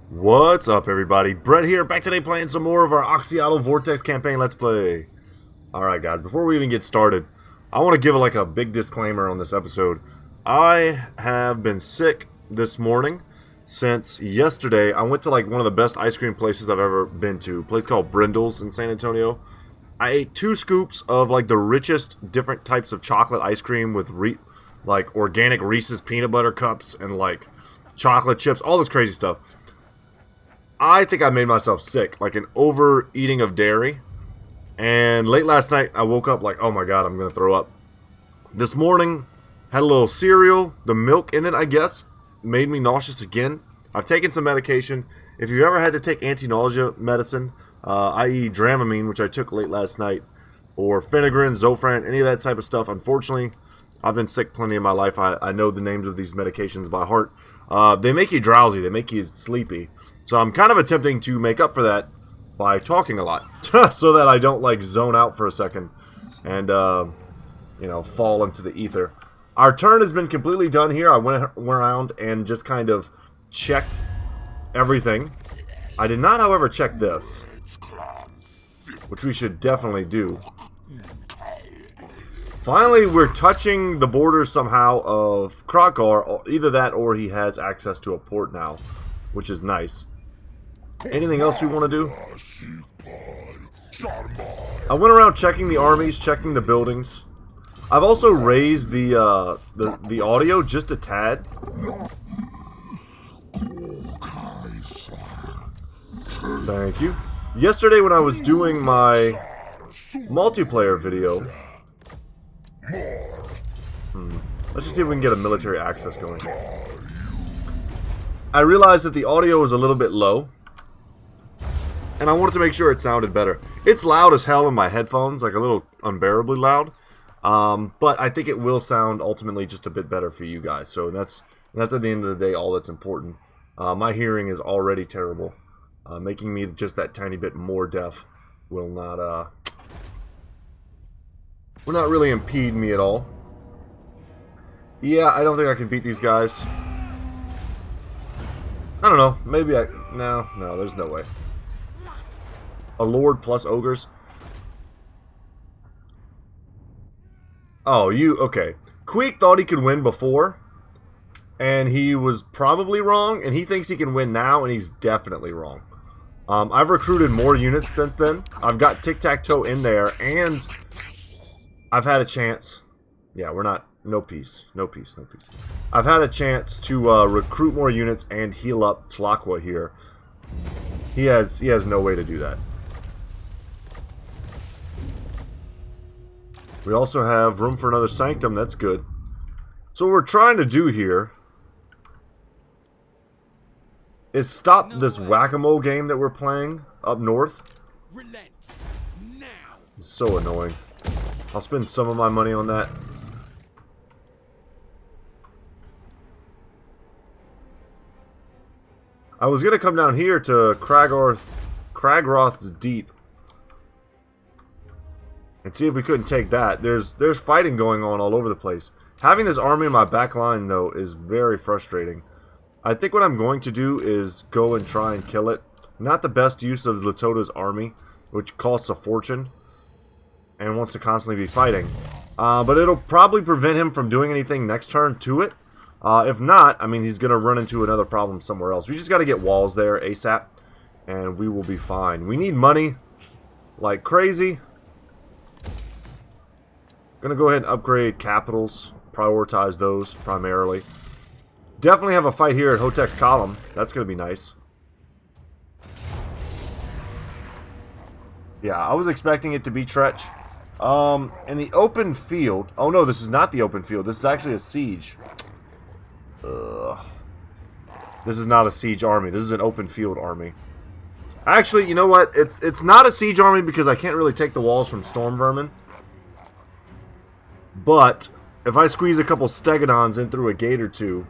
What's up, everybody? Brett here, back today playing some more of our Oxyotl Vortex campaign Let's Play. Alright guys, before we even get started, I want to give a big disclaimer on this episode. I have been sick this morning since yesterday. I went to one of the best ice cream places I've ever been to, a place called Brindle's in San Antonio. I ate 2 scoops of the richest different types of chocolate ice cream with organic Reese's peanut butter cups and chocolate chips, all this crazy stuff. I think I made myself sick, an overeating of dairy. And late last night, I woke up oh my god, I'm going to throw up. This morning, had a little cereal. The milk in it, I guess, made me nauseous again. I've taken some medication. If you've ever had to take anti-nausea medicine, i.e. Dramamine, which I took late last night, or Phenergan, Zofran, any of that type of stuff, unfortunately, I've been sick plenty in my life. I know the names of these medications by heart. They make you drowsy. They make you sleepy. So I'm kind of attempting to make up for that by talking a lot, so that I don't zone out for a second and fall into the ether. Our turn has been completely done here. I went around and just kind of checked everything. I did not, however, check this, which we should definitely do. Finally, we're touching the borders somehow of Krakar. Either that or he has access to a port now, which is nice. Anything else we want to do? I went around checking the armies, checking the buildings. I've also raised the audio just a tad. Thank you. Yesterday when I was doing my multiplayer video, let's just see if we can get a military access going. I realized that the audio was a little bit low, and I wanted to make sure it sounded better. It's loud as hell in my headphones, a little unbearably loud. But I think it will sound ultimately just a bit better for you guys. So that's at the end of the day all that's important. My hearing is already terrible. Making me just that tiny bit more deaf will not really impede me at all. Yeah, I don't think I can beat these guys. I don't know. Maybe no, there's no way. A lord plus ogres. Oh, okay. Queek thought he could win before, and he was probably wrong, and he thinks he can win now, and he's definitely wrong. I've recruited more units since then. I've got tic-tac-toe in there, and I've had a chance. Yeah, no peace. I've had a chance to recruit more units and heal up Tlaqua here. He has no way to do that. We also have room for another sanctum. That's good. So what we're trying to do here is stop this whack-a-mole game that we're playing up north. It's so annoying. I'll spend some of my money on that. I was gonna come down here to Kragroth's Deep and see if we couldn't take that. There's fighting going on all over the place. Having this army in my back line, though, is very frustrating. I think what I'm going to do is go and try and kill it. Not the best use of Latota's army, which costs a fortune and wants to constantly be fighting. But it'll probably prevent him from doing anything next turn to it. If not, I mean, he's going to run into another problem somewhere else. We just got to get walls there ASAP, and we will be fine. We need money like crazy. Gonna go ahead and upgrade capitals, prioritize those primarily. Definitely have a fight here at Hotek's Column. That's gonna be nice. Yeah, I was expecting it to be Tretch. In the open field. Oh no, this is not the open field. This is actually a siege. This is not a siege army. This is an open field army. Actually, you know what? It's not a siege army because I can't really take the walls from Storm Vermin. But if I squeeze a couple Stegodons in through a gate or two,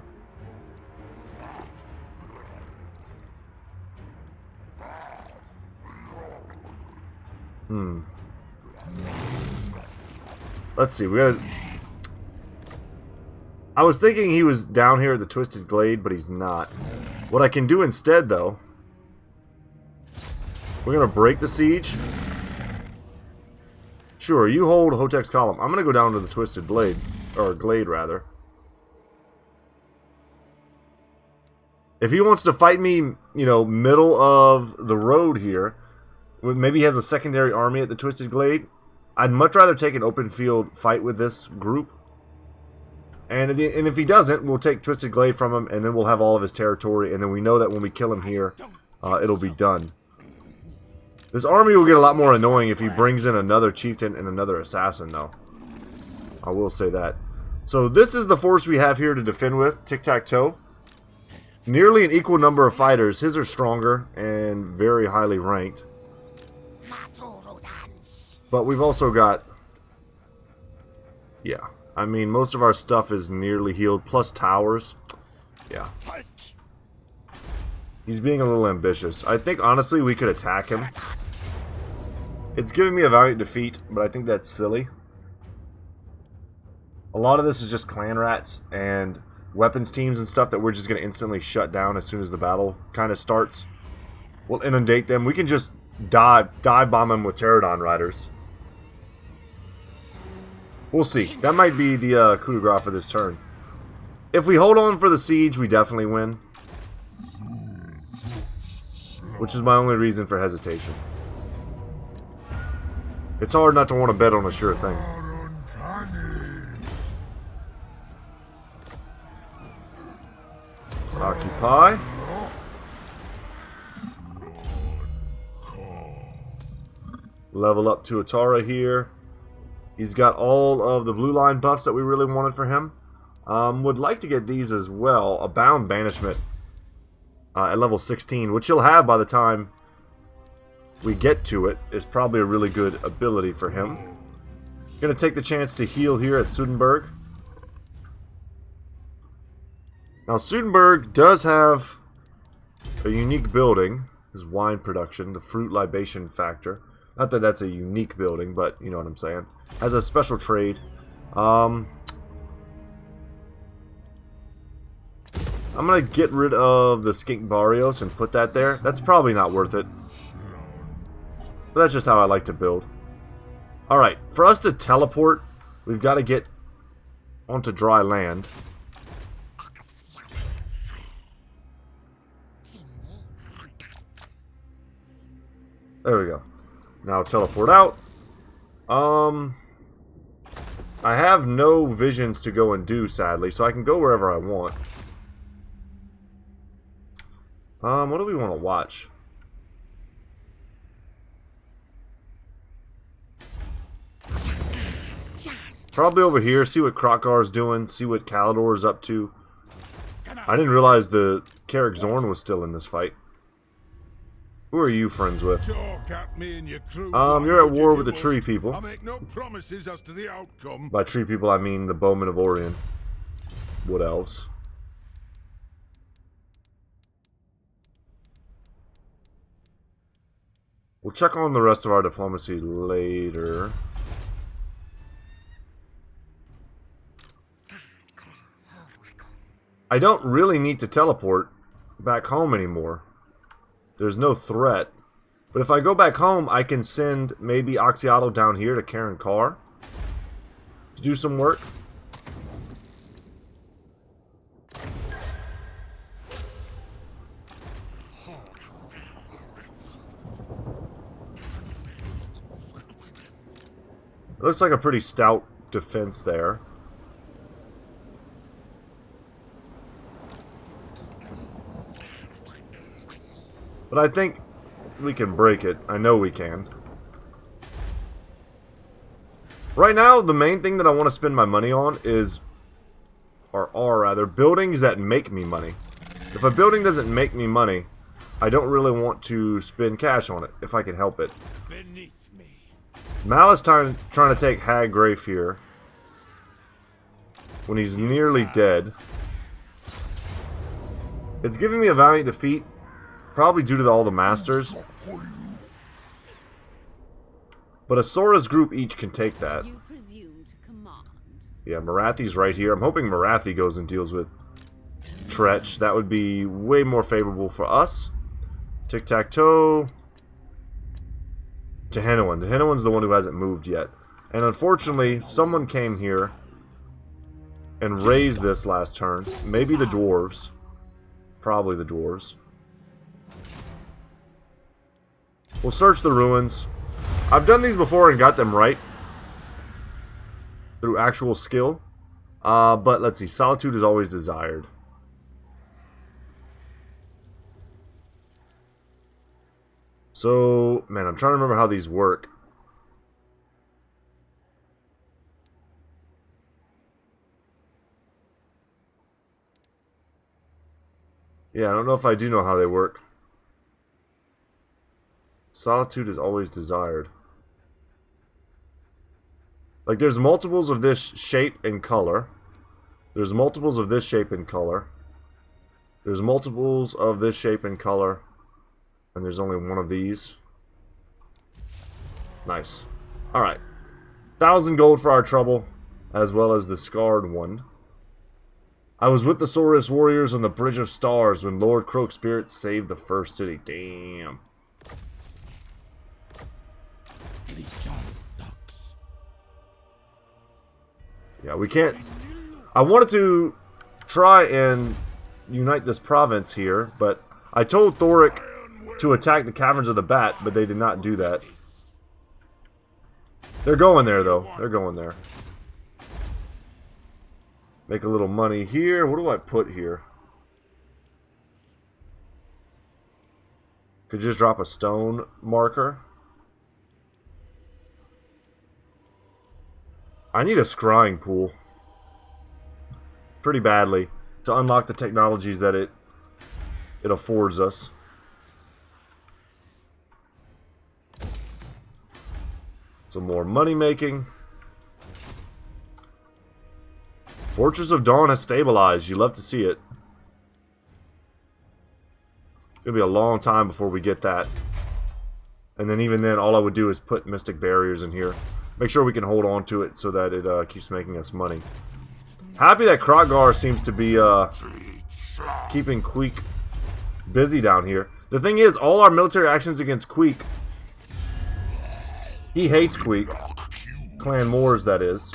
let's see. I was thinking he was down here at the Twisted Glade, but he's not. What I can do instead, though, We're going to break the siege. Sure, you hold Vortex column. I'm going to go down to the Twisted Blade. Or Glade, rather. If he wants to fight me, you know, middle of the road here, maybe he has a secondary army at the Twisted Glade, I'd much rather take an open field fight with this group. And if he doesn't, we'll take Twisted Glade from him, and then we'll have all of his territory, and then we know that when we kill him here, it'll be done. This army will get a lot more annoying if he brings in another chieftain and another assassin, though. I will say that. So this is the force we have here to defend with, tic-tac-toe. Nearly an equal number of fighters. His are stronger and very highly ranked. But we've also got... Yeah. I mean, most of our stuff is nearly healed, plus towers. Yeah. He's being a little ambitious. I think, honestly, we could attack him. It's giving me a valiant defeat, but I think that's silly. A lot of this is just clan rats and weapons teams and stuff that we're just going to instantly shut down as soon as the battle kind of starts. We'll inundate them. We can just dive bomb them with Pterodon riders. We'll see. That might be the coup de grace for this turn. If we hold on for the siege, we definitely win. Which is my only reason for hesitation. It's hard not to want to bet on a sure thing. Let's occupy. Level up to Atara here. He's got all of the blue line buffs that we really wanted for him. Would like to get these as well. A bound banishment at level 16, which he'll have by the time we get to it, is probably a really good ability for him. Gonna take the chance to heal here at Sudenburg. Now Sudenburg does have a unique building, his wine production, the fruit libation factor. Not that that's a unique building, but you know what I'm saying. Has a special trade. I'm going to get rid of the Skink Barrios and put that there. That's probably not worth it. But that's just how I like to build. Alright, for us to teleport, we've got to get onto dry land. There we go. Now teleport out. I have no visions to go and do, sadly, so I can go wherever I want. What do we want to watch? Probably over here, see what Krokar's doing, see what Kalidor's up to. I didn't realize the Carrick Zorn was still in this fight. Who are you friends with? You're at war with the tree people. I'll make no promises as to the outcome. By tree people, I mean the Bowmen of Orion. Wood elves. We'll check on the rest of our diplomacy later. I don't really need to teleport back home anymore. There's no threat. But if I go back home, I can send maybe Oxyotl down here to Karen Carr to do some work. It looks like a pretty stout defense there. But I think we can break it. I know we can. Right now, the main thing that I want to spend my money on is, or are rather, buildings that make me money. If a building doesn't make me money, I don't really want to spend cash on it, if I can help it. Malus trying to take Haggrafe here when he's nearly dead. It's giving me a valiant defeat, probably due to all the masters. But a Sora's group each can take that. You presume to command. Yeah, Marathi's right here. I'm hoping Marathi goes and deals with Tretch. That would be way more favorable for us. Tic-tac-toe. Tehenowan. Tehenowan's the one who hasn't moved yet. And unfortunately, someone came here and raised this last turn. Maybe the dwarves. Probably the dwarves. We'll search the ruins. I've done these before and got them right. Through actual skill. But let's see. Solitude is always desired. So, man, I'm trying to remember how these work. Yeah, I don't know if I do know how they work. Solitude is always desired. Like, there's multiples of this shape and color. There's multiples of this shape and color. There's multiples of this shape and color. And there's only one of these. Nice. Alright. 1,000 gold for our trouble, as well as the scarred one. I was with the Saurus warriors on the Bridge of Stars when Lord Croak Spirit saved the first city. Damn. Yeah, we can't... I wanted to try and unite this province here, but I told Thoric to attack the Caverns of the Bat, but they did not do that. They're going there, though. They're going there. Make a little money here. What do I put here? Could just drop a stone marker. I need a scrying pool. Pretty badly. To unlock the technologies that it affords us. Some more money making. Fortress of Dawn has stabilized. You love to see it. It's going to be a long time before we get that. And then even then, all I would do is put Mystic Barriers in here. Make sure we can hold on to it so that it keeps making us money. Happy that Krogar seems to be keeping Queek busy down here. The thing is, all our military actions against Queek... He hates Queek. Clan Moors, that is.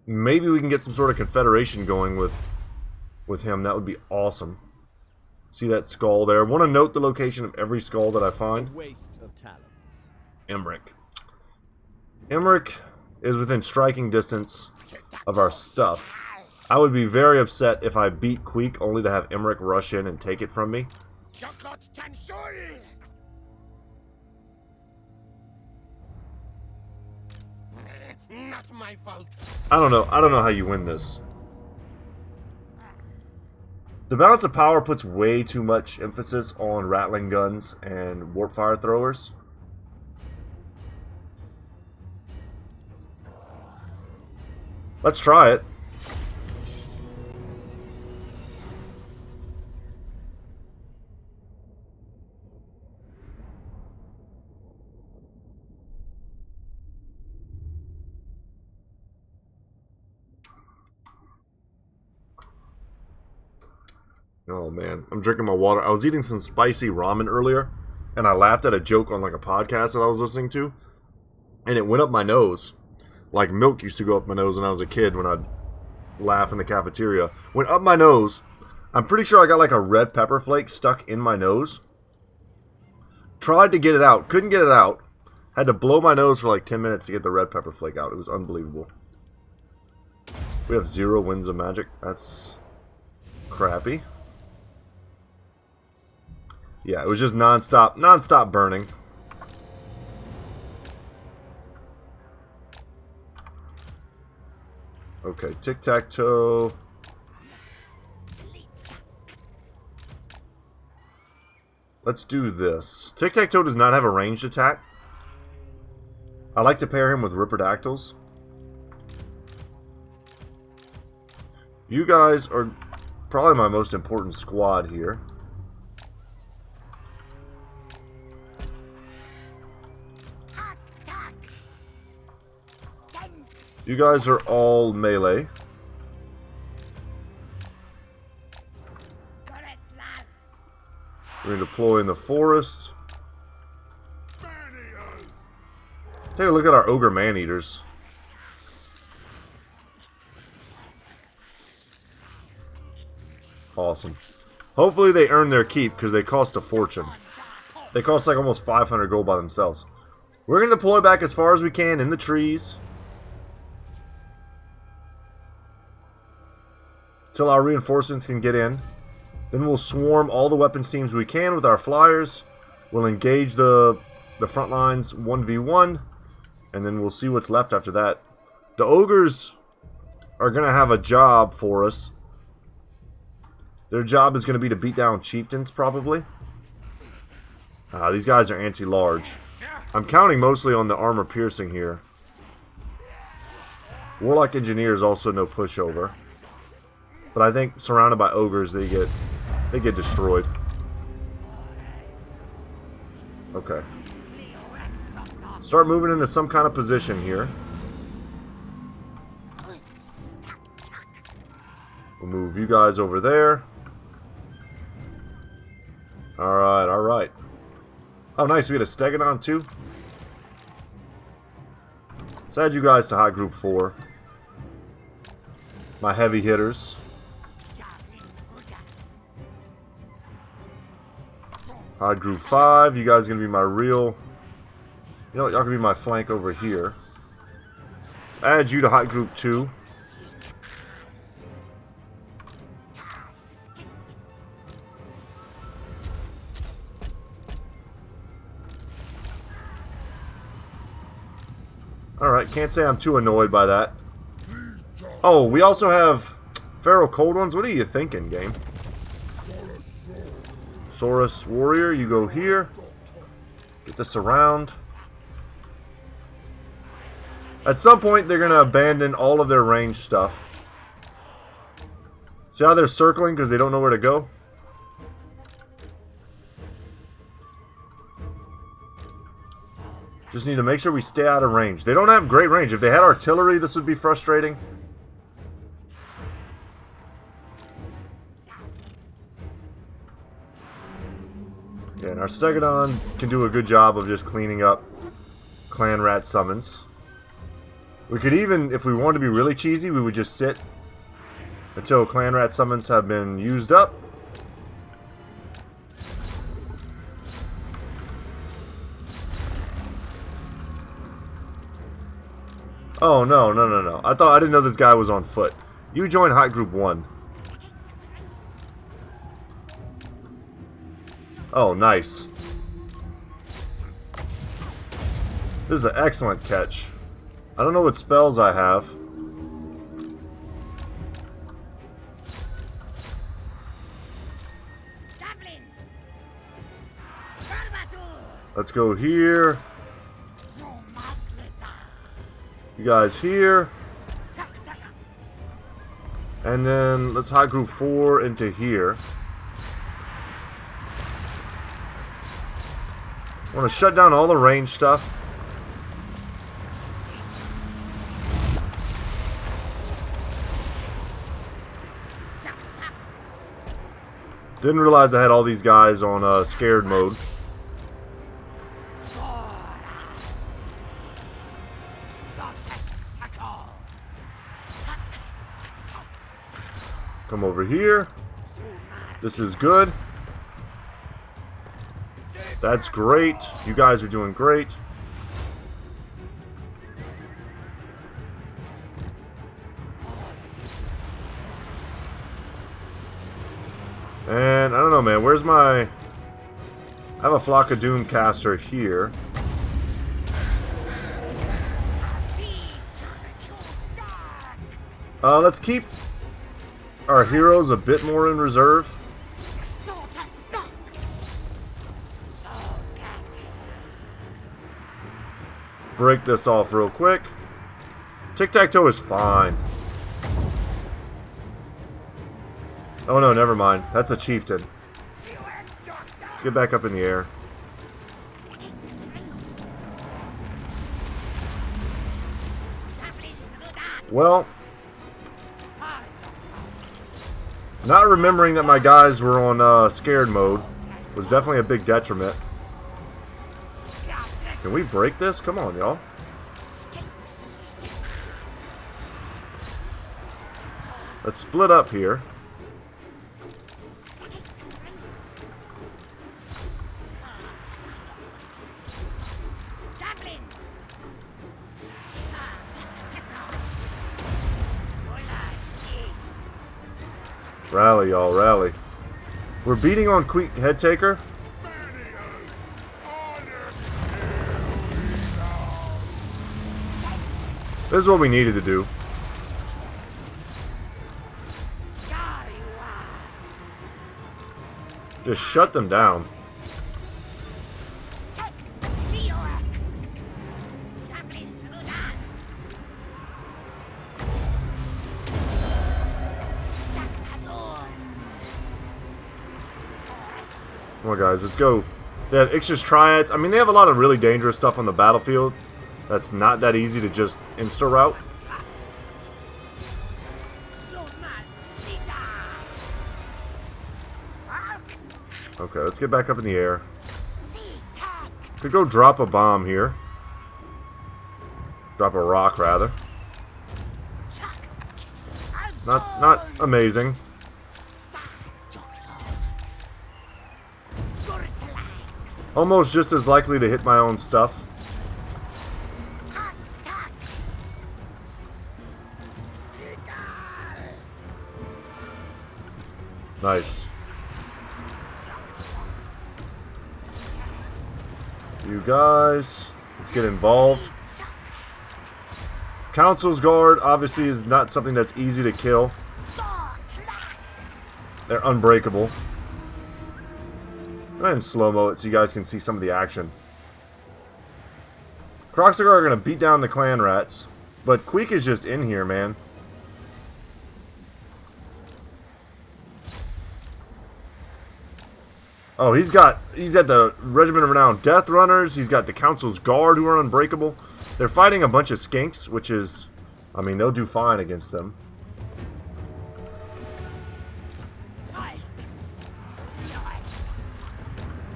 Maybe we can get some sort of confederation going with him. That would be awesome. See that skull there? I want to note the location of every skull that I find. Waste of talents. Emmerich. Emmerich is within striking distance of our stuff. I would be very upset if I beat Queek only to have Emmerich rush in and take it from me. Not my fault. I don't know how you win this. The balance of power puts way too much emphasis on rattling guns and warp fire throwers. Let's try it. Oh man, I'm drinking my water. I was eating some spicy ramen earlier, and I laughed at a joke on like a podcast that I was listening to, and it went up my nose. Like milk used to go up my nose when I was a kid when I'd laugh in the cafeteria. Went up my nose. I'm pretty sure I got like a red pepper flake stuck in my nose. Tried to get it out. Couldn't get it out. Had to blow my nose for like 10 minutes to get the red pepper flake out. It was unbelievable. We have 0 winds of magic. That's crappy. Yeah, it was just non-stop burning. Okay, tic-tac-toe. Let's do this. Tic-tac-toe does not have a ranged attack. I like to pair him with Ripperdactyls. You guys are probably my most important squad here. You guys are all melee. We're going to deploy in the forest. Take a look at our ogre man-eaters. Awesome. Hopefully they earn their keep because they cost a fortune. They cost like almost 500 gold by themselves. We're going to deploy back as far as we can in the trees. Till our reinforcements can get in. Then we'll swarm all the weapons teams we can with our flyers. We'll engage the front lines 1v1. And then we'll see what's left after that. The ogres are going to have a job for us. Their job is going to be to beat down chieftains, probably. These guys are anti-large. I'm counting mostly on the armor piercing here. Warlock engineers also no pushover. But I think surrounded by ogres, they get destroyed. Okay. Start moving into some kind of position here. We'll move you guys over there. Alright, alright. Oh, nice. We had a Stegodon too. Let's add you guys to high group 4. My heavy hitters. High group 5. You guys are going to be my real... You know what? Y'all can be my flank over here. Let's add you to high group 2. Alright, can't say I'm too annoyed by that. Oh, we also have Feral Cold Ones. What are you thinking, game? Saurus Warrior, you go here. Get this around. At some point, they're going to abandon all of their ranged stuff. See how they're circling because they don't know where to go? Just need to make sure we stay out of range. They don't have great range. If they had artillery, this would be frustrating. Yeah, and our Stegodon can do a good job of just cleaning up clan rat summons. We could even, if we wanted to be really cheesy, we would just sit until clan rat summons have been used up. Oh, no, no, no, no. I didn't know this guy was on foot. You join Hot Group 1. Oh, nice. This is an excellent catch. I don't know what spells I have. Let's go here. You guys here. And then let's high group 4 into here. I want to shut down all the range stuff. Didn't realize I had all these guys on scared mode. Come over here. This is good. That's great. You guys are doing great. And I don't know, man. Where's my... I have a Flock of Doom caster here. Let's keep our heroes a bit more in reserve. Break this off real quick. Tic-tac-toe is fine. Oh no, never mind. That's a chieftain. Let's get back up in the air. Well, not remembering that my guys were on scared mode was definitely a big detriment. Can we break this? Come on, y'all. Let's split up here. Rally, y'all, rally. We're beating on Queek Head Taker. This is what we needed to do. Just shut them down. Come on, guys, let's go. They have Ixchis Triads. I mean, they have a lot of really dangerous stuff on the battlefield. That's not that easy to just insta-route. Okay, let's get back up in the air. Could go drop a bomb here. Drop a rock, rather. Not amazing. Almost just as likely to hit my own stuff. Nice. You guys, let's get involved. Council's Guard obviously is not something that's easy to kill. They're unbreakable. Go ahead and slow-mo it so you guys can see some of the action. Kroxagar are going to beat down the clan rats, but Queek is just in here, man. Oh, he's got the Regiment of Renowned Death Runners. He's got the Council's Guard who are unbreakable. They're fighting a bunch of skinks, which is, I mean, they'll do fine against them.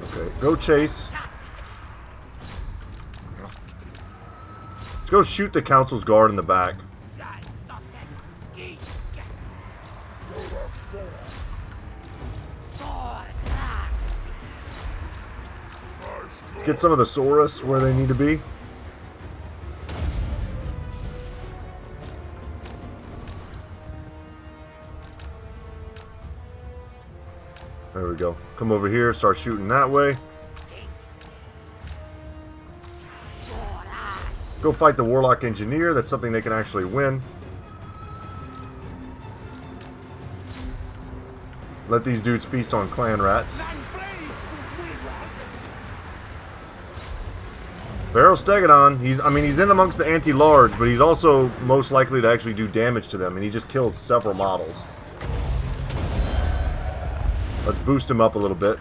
Okay, go chase. Let's go shoot the Council's Guard in the back. Let's get some of the Saurus where they need to be. There we go. Come over here, start shooting that way. Go fight the Warlock Engineer. That's something they can actually win. Let these dudes feast on clan rats. Barrel Stegodon, he's in amongst the anti-large, but he's also most likely to actually do damage to them, and he just killed several models. Let's boost him up a little bit.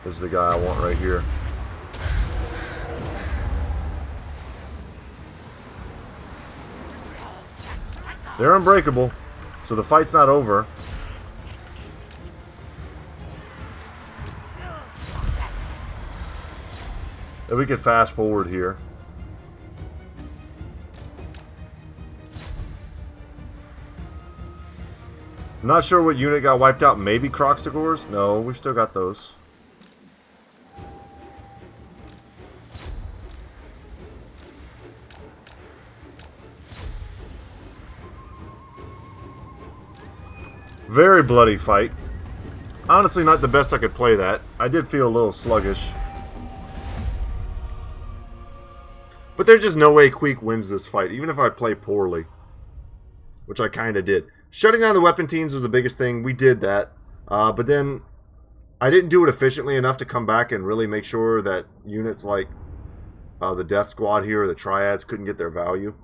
This is the guy I want right here. They're unbreakable, so the fight's not over. And we can fast forward here. I'm not sure what unit got wiped out. Maybe Kroxagors? No, we've still got those. Very bloody fight. Honestly, not the best I could play that. I did feel a little sluggish. But there's just no way Queek wins this fight, even if I play poorly. Which I kind of did. Shutting down the weapon teams was the biggest thing. We did that. But then I didn't do it efficiently enough to come back and really make sure that units like the Death Squad here, or the Triads, couldn't get their value.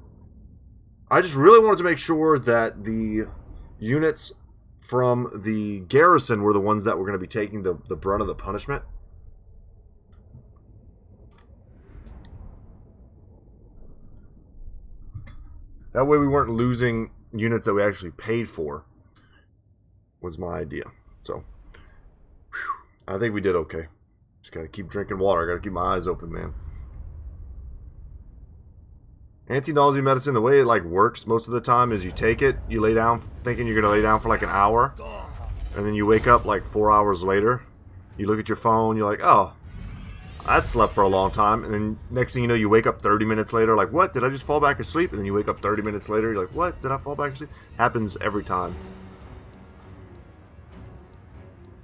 I just really wanted to make sure that the units from the garrison were the ones that were going to be taking the brunt of the punishment. That way we weren't losing units that we actually paid for, was my idea. So, whew, I think we did okay. Just got to keep drinking water. I got to keep my eyes open, man. Anti-nausea medicine, the way it like works most of the time is you take it, you lay down thinking you're gonna lay down for like an hour, and then you wake up like 4 hours later. You look at your phone, you're like, oh, I slept for a long time, and then next thing you know, you wake up 30 minutes later, like, what? Did I just fall back asleep? And then you wake up 30 minutes later, you're like, what? Did I fall back asleep? Happens every time.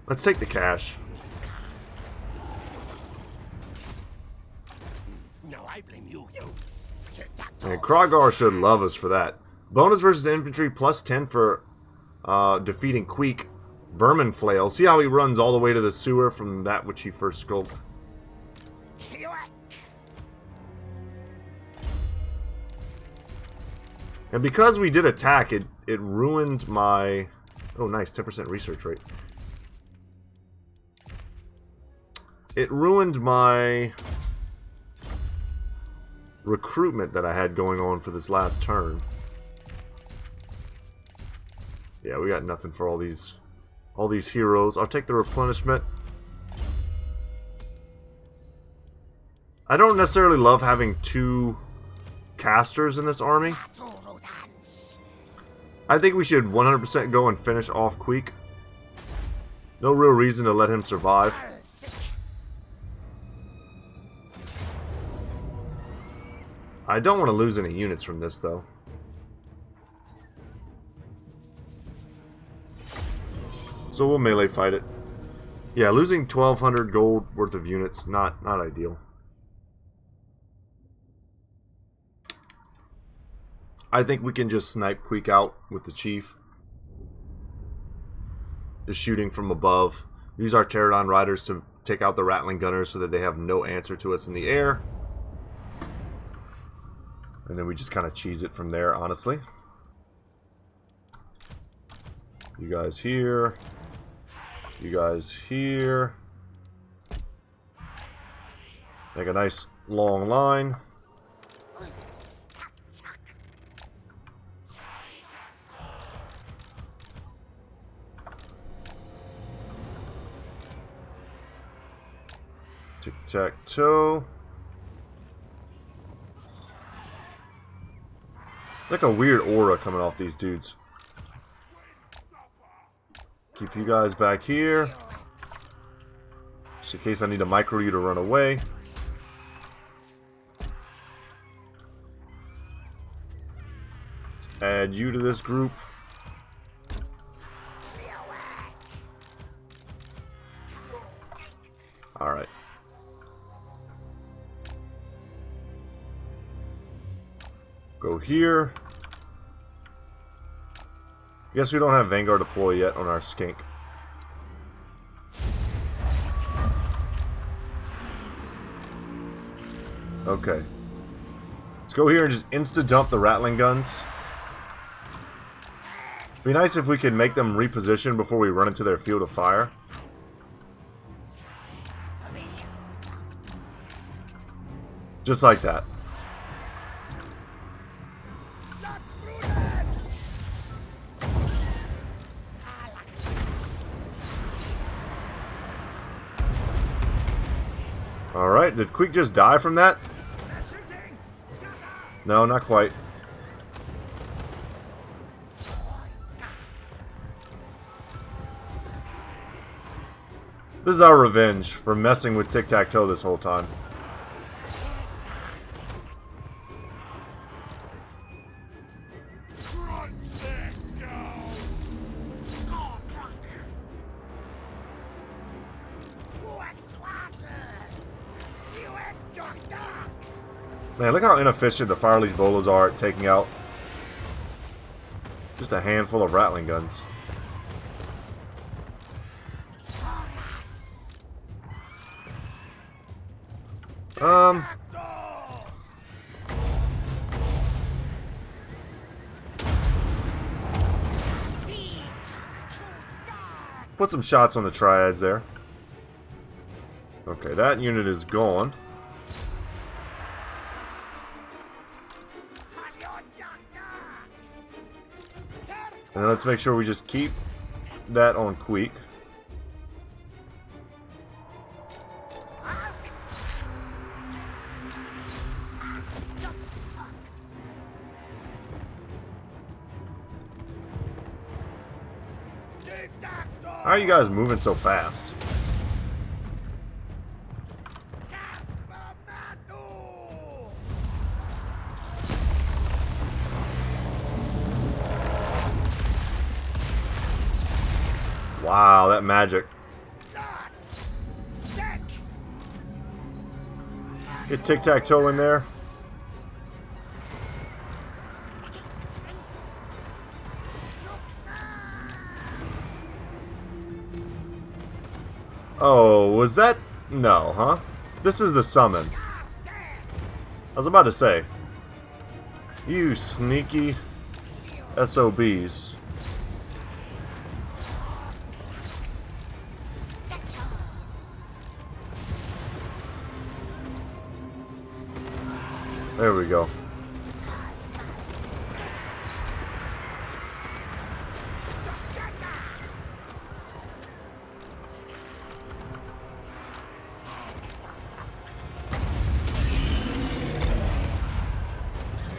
Let's take the cash. No, I blame you. And Krogar should love us for that. Bonus versus infantry, +10 for defeating Queek. Vermin Flail. See how he runs all the way to the sewer from that which he first scoped. And because we did attack, it ruined my... Oh, nice. 10% research rate. It ruined my recruitment that I had going on for this last turn. Yeah, we got nothing for all these heroes. I'll take the replenishment. I don't necessarily love having 2 casters in this army. I think we should 100% go and finish off Queek. No real reason to let him survive. I don't want to lose any units from this, though. So we'll melee fight it. Yeah, losing 1,200 gold worth of units, not ideal. I think we can just snipe Queek out with the chief. Just shooting from above. Use our Pterodon riders to take out the rattling gunners so that they have no answer to us in the air. And then we just kind of cheese it from there, honestly. You guys here. You guys here. Make a nice long line. Tic-tac-toe. It's like a weird aura coming off these dudes. Keep you guys back here. Just in case I need to micro you to run away. Let's add you to this group. Alright. Go here. Guess we don't have Vanguard deploy yet on our skink. Okay. Let's go here and just insta-dump the rattling guns. It'd be nice if we could make them reposition before we run into their field of fire. Just like that. Alright, did Queek just die from that? No, not quite. This is our revenge for messing with tic-tac-toe this whole time. Man, look how inefficient the Fire Leech Bolas are at taking out just a handful of rattling guns. Put some shots on the triads there. Okay, that unit is gone. And then let's make sure we just keep that on Queek. How are you guys moving so fast? Wow, that magic. Get tic-tac-toe in there. Oh, was that... No, huh? This is the summon. I was about to say. You sneaky SOBs. There we go.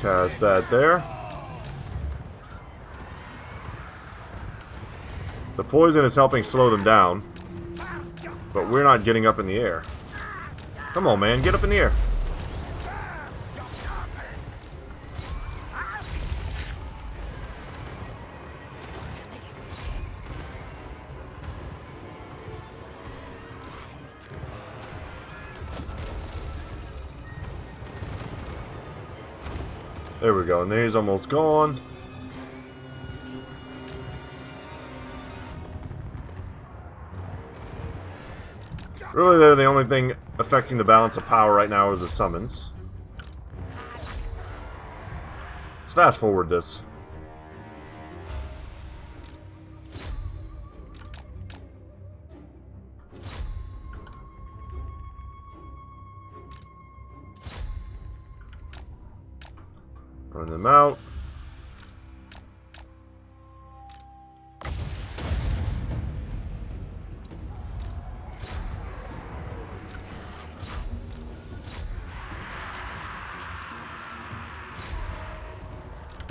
Cast that there. The poison is helping slow them down, but we're not getting up in the air. Come on, man, get up in the air. There we go, and he's almost gone. Really, they're the only thing affecting the balance of power right now is the summons. Let's fast forward this. Run them out.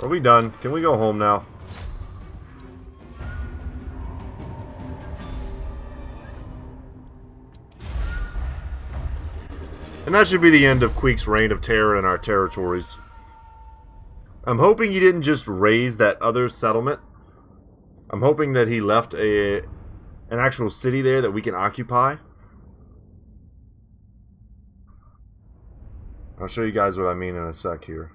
Are we done? Can we go home now? And that should be the end of Queek's reign of terror in our territories. I'm hoping he didn't just raise that other settlement. I'm hoping that he left an actual city there that we can occupy. I'll show you guys what I mean in a sec here.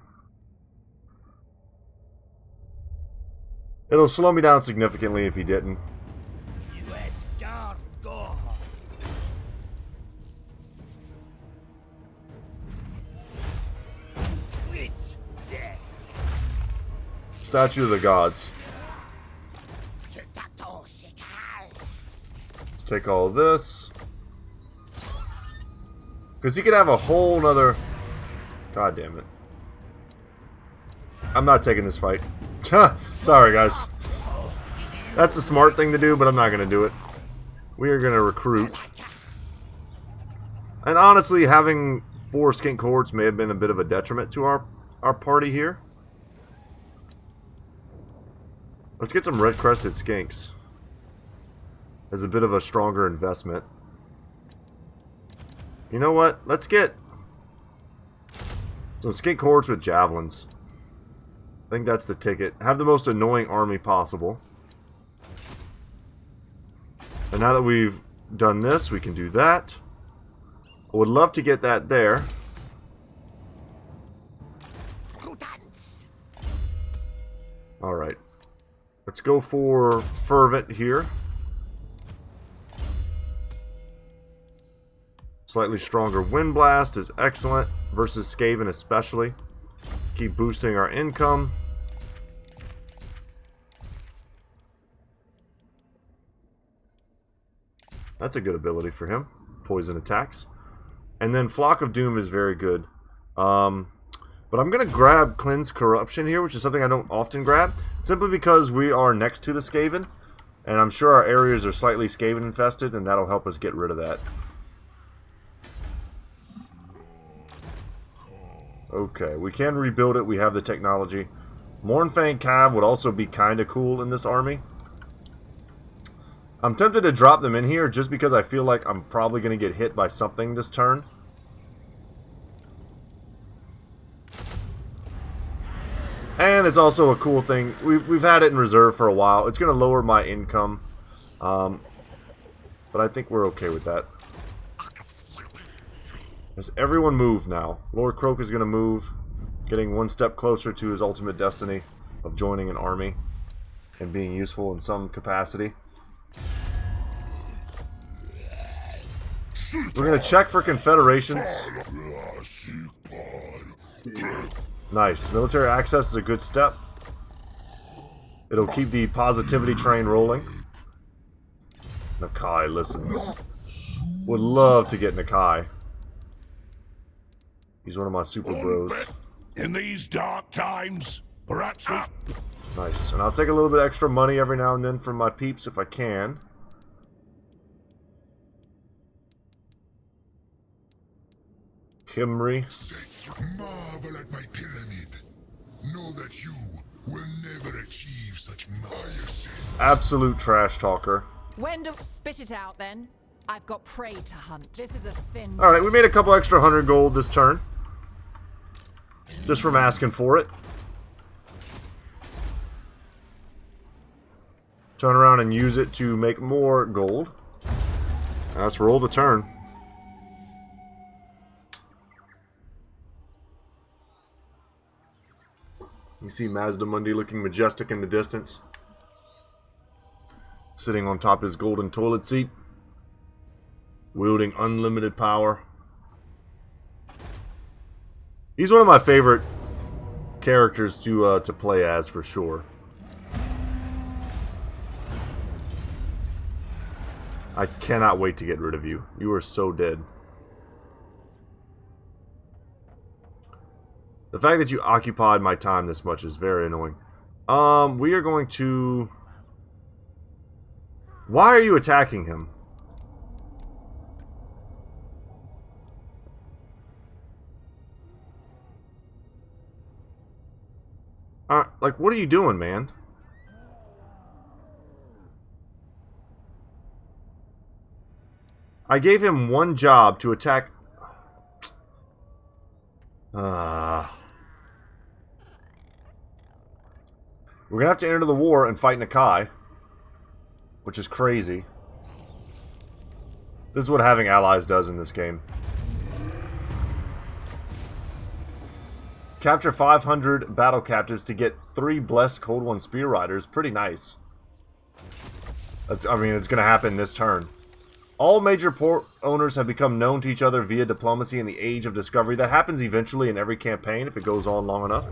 It'll slow me down significantly if he didn't. Statue of the Gods. Let's take all of this. Because he could have a whole nother... God damn it. I'm not taking this fight. Sorry, guys. That's a smart thing to do, but I'm not going to do it. We are going to recruit. And honestly, having 4 skink cohorts may have been a bit of a detriment to our party here. Let's get some red-crested skinks as a bit of a stronger investment. You know what? Let's get some skink cohorts with javelins. I think that's the ticket. Have the most annoying army possible. And now that we've done this, we can do that. I would love to get that there. Alright. Let's go for Fervent here. Slightly stronger Wind Blast is excellent versus Skaven especially. Keep boosting our income. That's a good ability for him. Poison attacks. And then Flock of Doom is very good. But I'm going to grab Cleanse Corruption here, which is something I don't often grab. Simply because we are next to the Skaven. And I'm sure our areas are slightly Skaven infested, and that'll help us get rid of that. Okay, we can rebuild it. We have the technology. Mournfang Cav would also be kind of cool in this army. I'm tempted to drop them in here just because I feel like I'm probably going to get hit by something this turn. And it's also a cool thing. We've had it in reserve for a while. It's going to lower my income. But I think we're okay with that. Does everyone move now? Lord Croak is going to move. Getting one step closer to his ultimate destiny of joining an army. And being useful in some capacity. We're going to check for confederations. Nice. Military access is a good step. It'll keep the positivity train rolling. Nakai listens. Would love to get Nakai. He's one of my super bros. In these dark times, perhaps. Nice. And I'll take a little bit extra money every now and then from my peeps if I can. Kimri. Marvel at my pyramid. Know that you will never achieve such majesty. Absolute trash talker. When do spit it out then? I've got prey to hunt. This is a thin. Alright, we made a couple extra 100 gold this turn. Just from asking for it. Turn around and use it to make more gold. And let's roll the turn. You see Mazda Mundi looking majestic in the distance. Sitting on top of his golden toilet seat. Wielding unlimited power. He's one of my favorite characters to play as for sure. I cannot wait to get rid of you. You are so dead. The fact that you occupied my time this much is very annoying. We are going to... Why are you attacking him? Like, what are you doing, man? I gave him one job to attack... We're gonna have to enter the war and fight Nakai. Which is crazy. This is what having allies does in this game. Capture 500 battle captives to get 3 blessed Cold One Spear Riders. Pretty nice. I mean, it's gonna happen this turn. All major port owners have become known to each other via diplomacy in the Age of Discovery. That happens eventually in every campaign if it goes on long enough.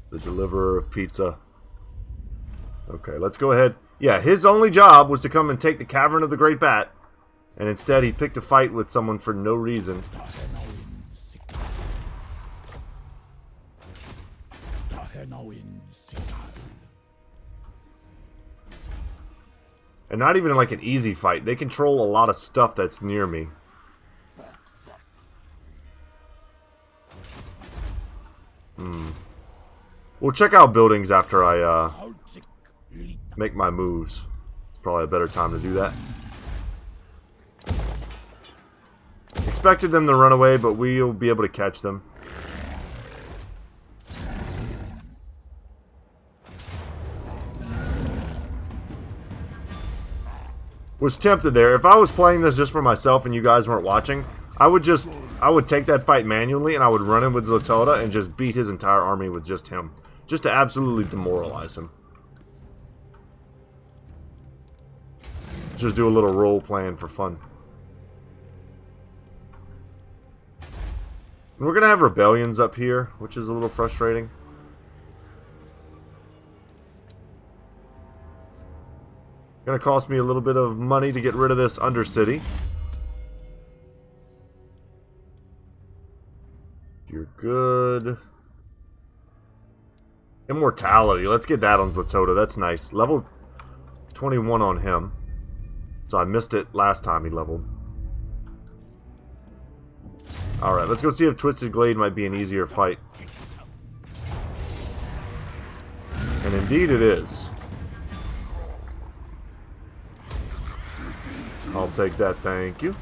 The deliverer of pizza. Okay, let's go ahead. Yeah, his only job was to come and take the Cavern of the Great Bat. And instead he picked a fight with someone for no reason. And not even like an easy fight. They control a lot of stuff that's near me. We'll check out buildings after I make my moves. It's probably a better time to do that. Expected them to run away, but we'll be able to catch them. Was tempted there. If I was playing this just for myself and you guys weren't watching, I would take that fight manually and I would run in with Zlotoda and just beat his entire army with just him. Just to absolutely demoralize him. Just do a little role playing for fun. We're going to have rebellions up here, which is a little frustrating. Going to cost me a little bit of money to get rid of this Undercity. You're good. Immortality. Let's get that on Zlotoda. That's nice. Level 21 on him. So I missed it last time he leveled. Alright, let's go see if Twisted Glade might be an easier fight. And indeed it is. I'll take that, thank you.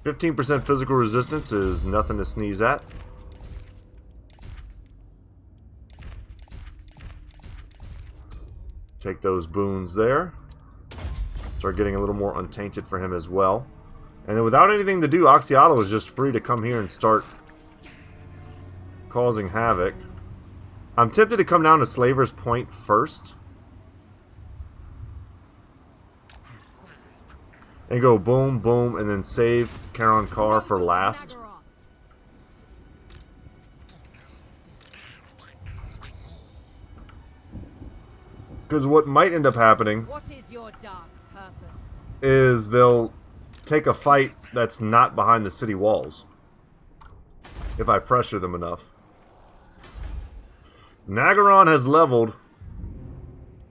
15% physical resistance is nothing to sneeze at. Take those boons there. Start getting a little more untainted for him as well. And then without anything to do, Oxyotl is just free to come here and start causing havoc. I'm tempted to come down to Slaver's Point first. And go boom, boom, and then save Charon Carr for last. Because what might end up happening What is your dark purpose? is they'll take a fight that's not behind the city walls. If I pressure them enough. Nagaron has leveled.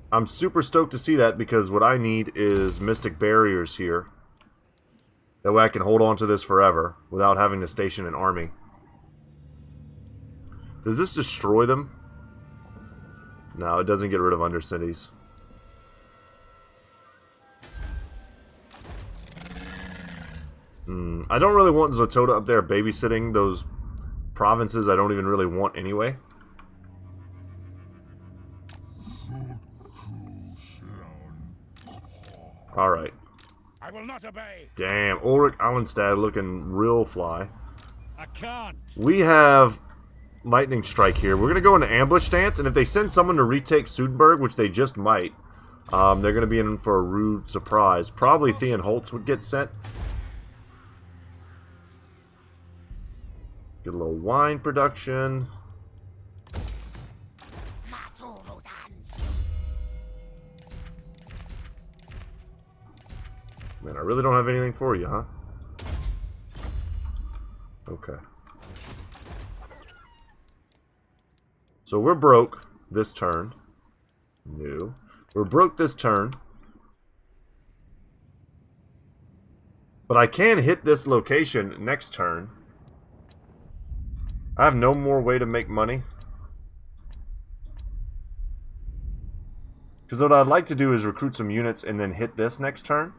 I'm super stoked to see that because what I need is Mystic Barriers here. That way I can hold on to this forever without having to station an army. Does this destroy them? No, it doesn't get rid of Undercities. I don't really want Zotota up there babysitting those provinces I don't even really want anyway. Alright. I will not obey. Damn, Ulrich Allenstad looking real fly. I can't. We have Lightning Strike here. We're going to go into ambush stance, and if they send someone to retake Sudenburg, which they just might, they're going to be in for a rude surprise. Probably Theon Holtz would get sent. Get a little wine production. Man, I really don't have anything for you, huh? Okay. So we're broke this turn. No. We're broke this turn. But I can hit this location next turn. I have no more way to make money. Because what I'd like to do is recruit some units and then hit this next turn.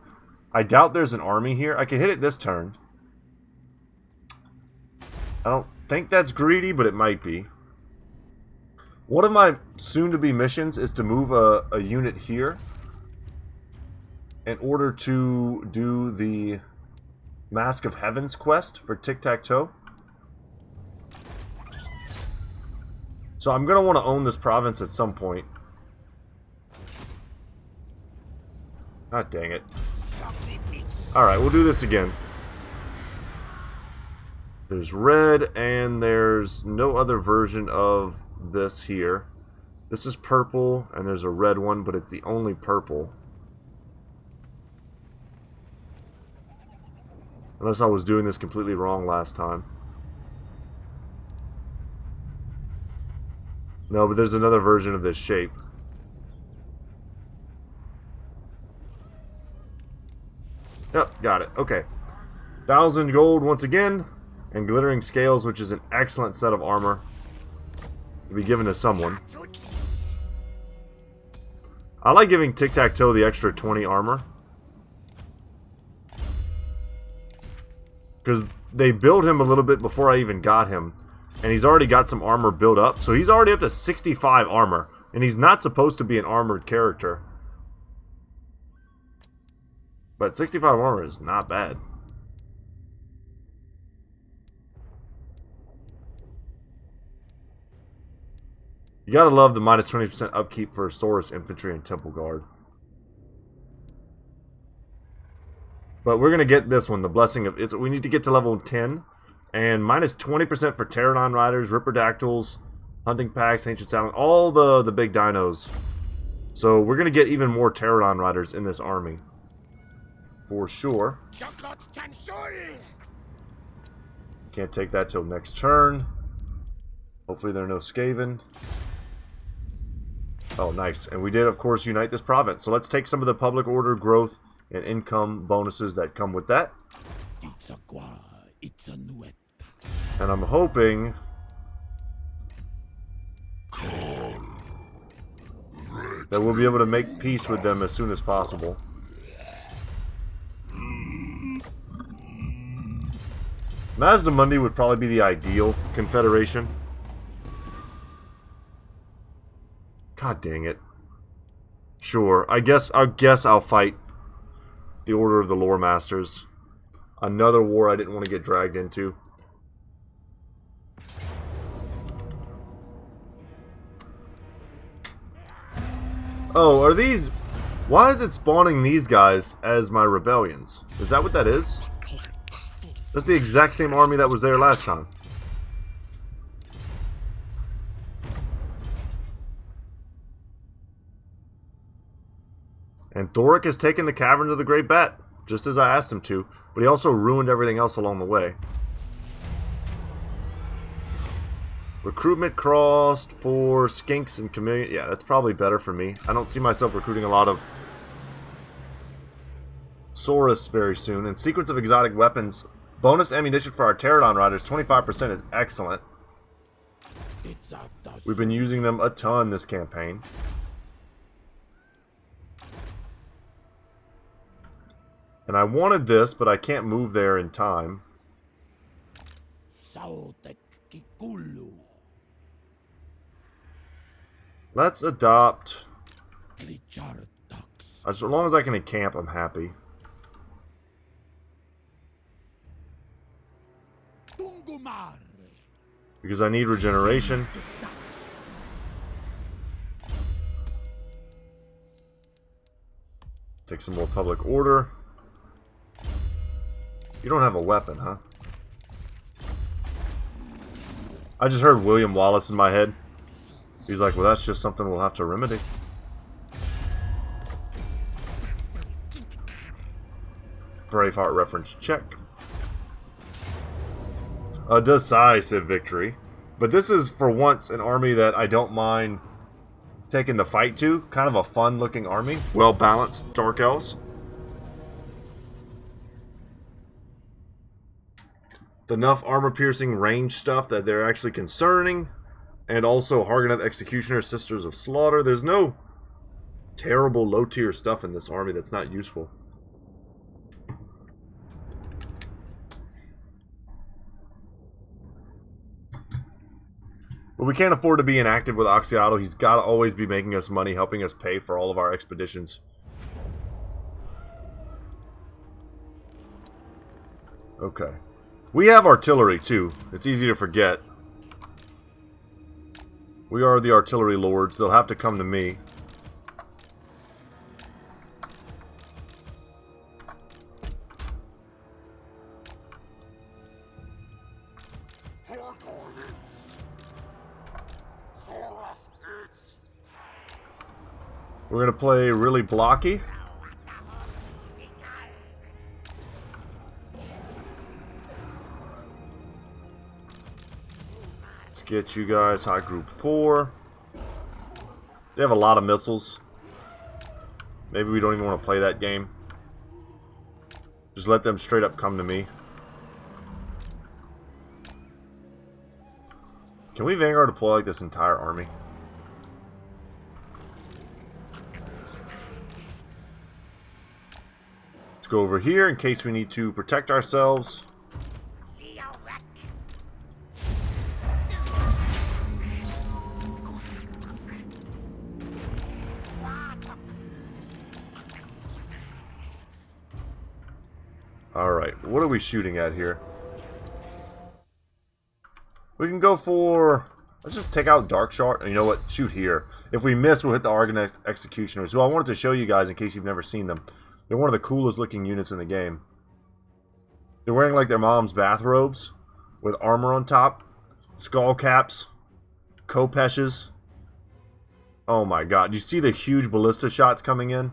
I doubt there's an army here. I can hit it this turn. I don't think that's greedy, but it might be. One of my soon-to-be missions is to move a unit here in order to do the Mask of Heavens quest for Tic-Tac-Toe. So I'm going to want to own this province at some point. God dang it. Alright, we'll do this again. There's red, and there's no other version of this here. This is purple, and there's a red one, but it's the only purple. Unless I was doing this completely wrong last time. No, but there's another version of this shape. Yep, got it. Okay. 1,000 gold once again. And glittering scales, which is an excellent set of armor to be given to someone. I like giving Tic-Tac-Toe the extra 20 armor. Because they build him a little bit before I even got him. And he's already got some armor built up. So he's already up to 65 armor. And he's not supposed to be an armored character. But 65 armor is not bad. You gotta love the minus 20% upkeep for Saurus Infantry and Temple Guard. But we're gonna get this one, the Blessing of... we need to get to level 10. And minus 20% for Pterodon Riders, Ripperdactyls, Hunting Packs, Ancient Salamanders, all the big dinos. So we're gonna get even more Pterodon Riders in this army. For sure. Can't take that till next turn. Hopefully there are no Skaven. Oh, nice. And we did, of course, unite this province. So let's take some of the public order growth and income bonuses that come with that. And I'm hoping that we'll be able to make peace with them as soon as possible. Mazdamundi would probably be the ideal confederation. God dang it. Sure, I guess I'll fight the Order of the Lore Masters. Another war I didn't want to get dragged into. Oh, are these... Why is it spawning these guys as my rebellions? Is that what that is? That's the exact same army that was there last time. And Thoric has taken the Caverns of the Great Bat, just as I asked him to, but he also ruined everything else along the way. Recruitment crossed for Skinks and Chameleon. Yeah, that's probably better for me. I don't see myself recruiting a lot of Saurus very soon. And sequence of exotic weapons. Bonus ammunition for our Pterodon Riders, 25% is excellent. We've been using them a ton this campaign. And I wanted this, but I can't move there in time. Let's adopt... As long as I can encamp, I'm happy. Because I need regeneration. Take some more public order. You don't have a weapon, huh? I just heard William Wallace in my head. He's like, well, that's just something we'll have to remedy. Braveheart reference check. Decisive victory. But this is, for once, an army that I don't mind taking the fight to. Kind of a fun-looking army. Well-balanced Dark Elves. Enough armor-piercing range stuff that they're actually concerning. And also Hargoneth Executioner, Sisters of Slaughter. There's no terrible low-tier stuff in this army that's not useful. But we can't afford to be inactive with Oxyotl. He's got to always be making us money, helping us pay for all of our expeditions. Okay. We have artillery, too. It's easy to forget. We are the artillery lords. They'll have to come to me. We're going to play really blocky. Let's get you guys high group 4. They have a lot of missiles. Maybe we don't even want to play that game. Just let them straight up come to me. Can we Vanguard deploy like this entire army? Let's go over here in case we need to protect ourselves. Alright, what are we shooting at here? We can go for... Let's just take out Dark Shard. You know what? Shoot here. If we miss, we'll hit the Hargoneth Executioners, who I wanted to show you guys in case you've never seen them. They're one of the coolest looking units in the game. They're wearing like their mom's bathrobes with armor on top, skull caps, kopeshes. Oh my god. You see the huge ballista shots coming in?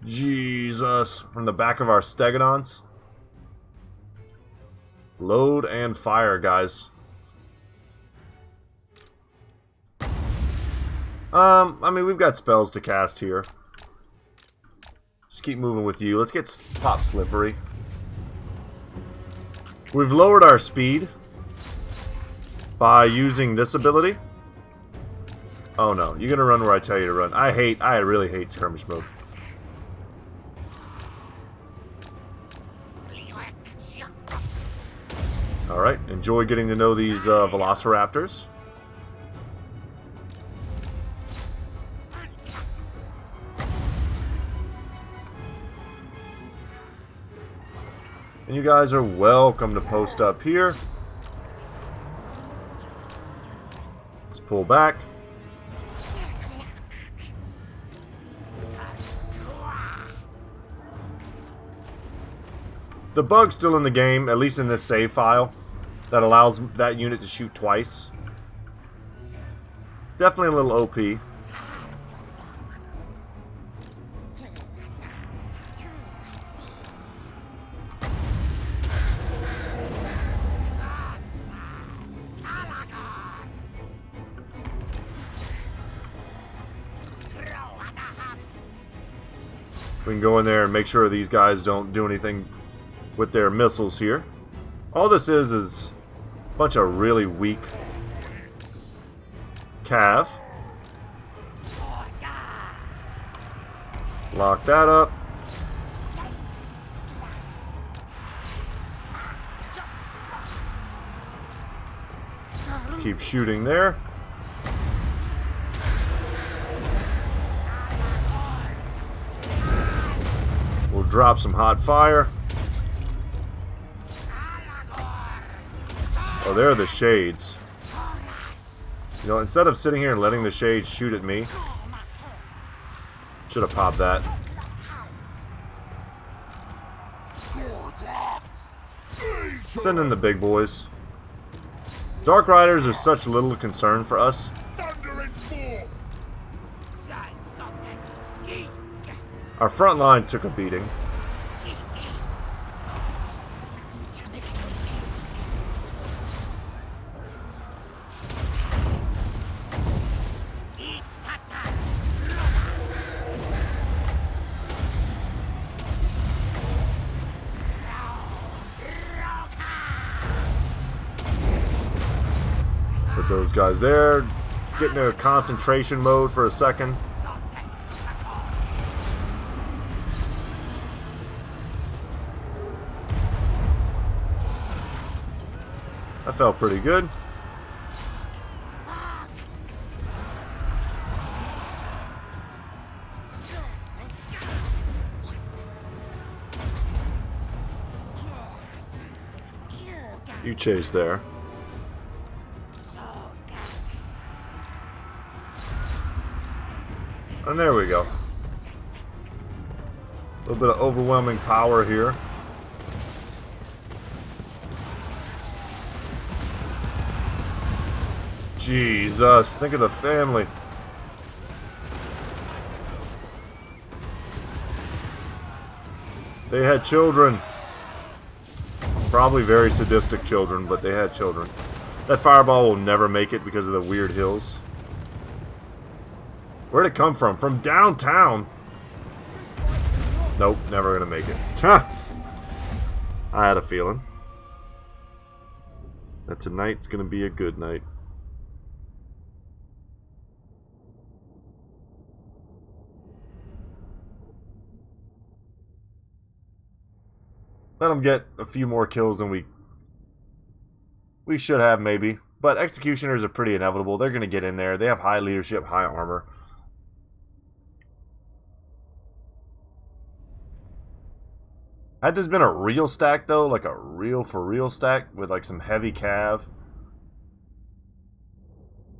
Jesus. From the back of our Stegodons. Load and fire, guys. I mean, we've got spells to cast here. Just keep moving with you. Let's get Pop Slippery. We've lowered our speed by using this ability. Oh no, you're gonna run where I tell you to run. I really hate skirmish mode. Alright, enjoy getting to know these velociraptors. And you guys are welcome to post up here. Let's pull back. The bug's still in the game, at least in this save file, that allows that unit to shoot twice. Definitely a little OP. We can go in there and make sure these guys don't do anything with their missiles here. All this is a bunch of really weak cav. Lock that up. Keep shooting there. We'll drop some hot fire. Oh, there are the shades. You know, instead of sitting here and letting the shades shoot at me, should have popped that. Send in the big boys. Dark Riders are such little concern for us. Our front line took a beating. Put those guys there. Get into a concentration mode for a second. That felt pretty good. You chase there. And there we go. A little bit of overwhelming power here. Jesus, think of the family. They had children. Probably very sadistic children, but they had children. That fireball will never make it because of the weird hills. Where'd it come from? From downtown? Nope, never gonna make it. I had a feeling that tonight's gonna be a good night. Let them get a few more kills than we should have, maybe. But executioners are pretty inevitable. They're going to get in there. They have high leadership, high armor. Had this been a real stack, though, like a real for real stack with like some heavy cav,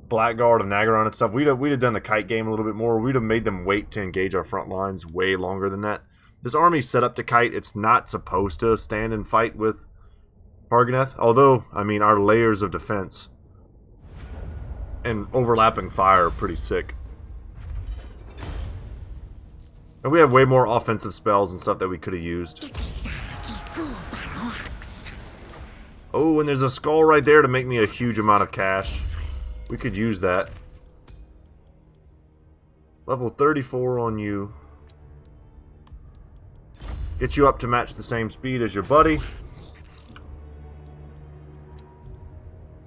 Blackguard and Nagaron and stuff, we'd have done the kite game a little bit more. We'd have made them wait to engage our front lines way longer than that. This army's set up to kite. It's not supposed to stand and fight with Parganeth. Although, I mean, our layers of defense and overlapping fire are pretty sick. And we have way more offensive spells and stuff that we could have used. Oh, and there's a skull right there to make me a huge amount of cash. We could use that. Level 34 on you. Get you up to match the same speed as your buddy.